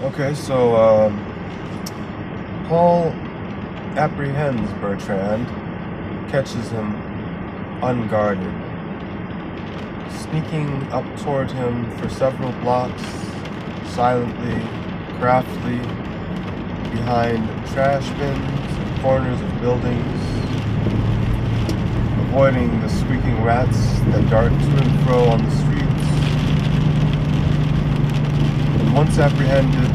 Okay, so Paul apprehends Bertrand, catches him unguarded, sneaking up toward him for several blocks, silently, craftily, behind trash bins and corners of buildings, avoiding the squeaking rats that dart to and fro on the streets. And once apprehended,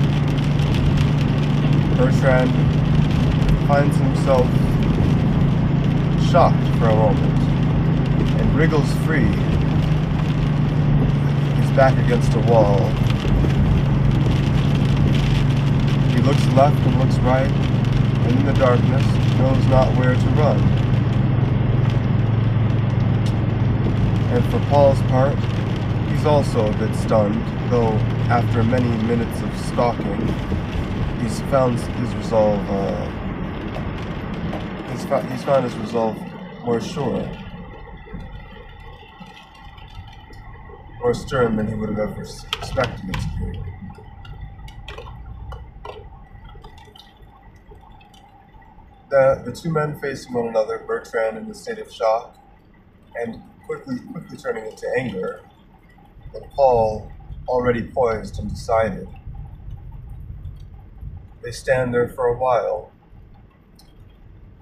Bertrand finds himself shocked for a moment and wriggles free. He's back against a wall. He looks left and looks right, and in the darkness knows not where to run. And for Paul's part, he's also a bit stunned, though after many minutes of stalking, he's found his resolve. He's found his resolve more sure, more stern than he would have ever expected it to be. The two men facing one another, Bertrand in a state of shock, and quickly turning into anger, and Paul already poised and decided. They stand there for a while,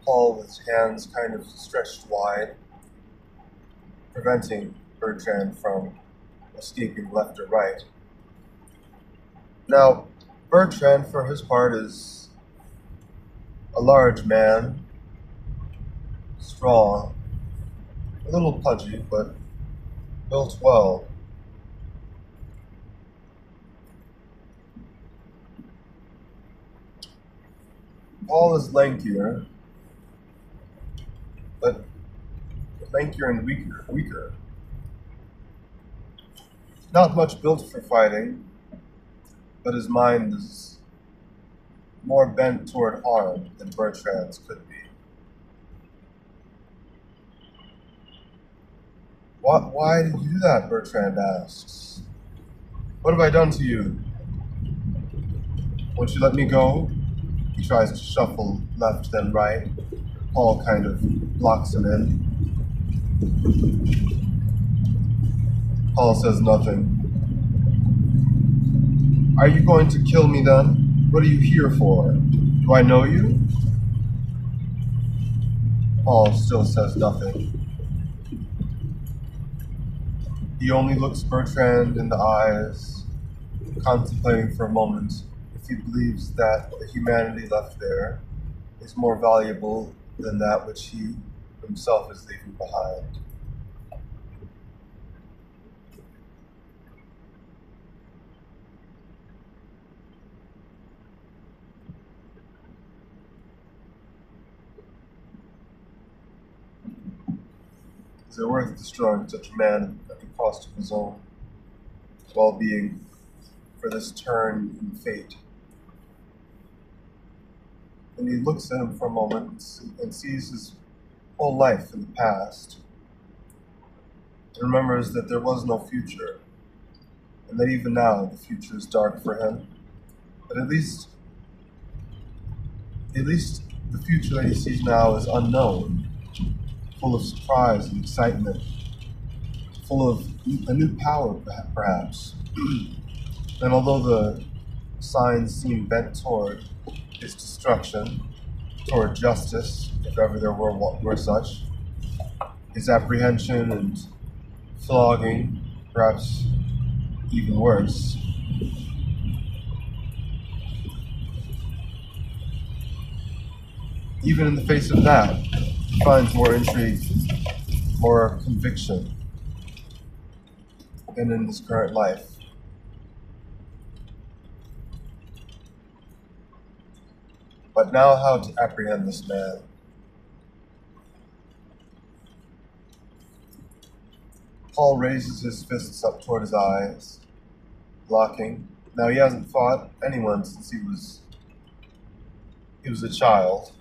Paul with his hands kind of stretched wide, preventing Bertrand from escaping left or right. Now, Bertrand, for his part, is a large man, strong, a little pudgy, but built well. Paul is lankier, but lankier and weaker. Not much built for fighting, but his mind is more bent toward harm than Bertrand's could be. Why did you do that? Bertrand asks. What have I done to you? Won't you let me go? He tries to shuffle left then right. Paul kind of blocks him in. Paul says nothing. Are you going to kill me then? What are you here for? Do I know you? Paul still says nothing. He only looks Bertrand in the eyes, contemplating for a moment if he believes that the humanity left there is more valuable than that which he himself is leaving behind. Is it worth destroying such a man at the cost of his own well-being for this turn in fate? And he looks at him for a moment and sees his whole life in the past, and remembers that there was no future, and that even now the future is dark for him. But at least the future that he sees now is unknown, full of surprise and excitement, full of a new power, perhaps. And although the signs seem bent toward his destruction, toward justice, if ever there were such, his apprehension and flogging, perhaps even worse. Even in the face of that, he finds more intrigue, more conviction than in his current life. But now how to apprehend this man? Paul raises his fists up toward his eyes, blocking. Now he hasn't fought anyone since he was a child.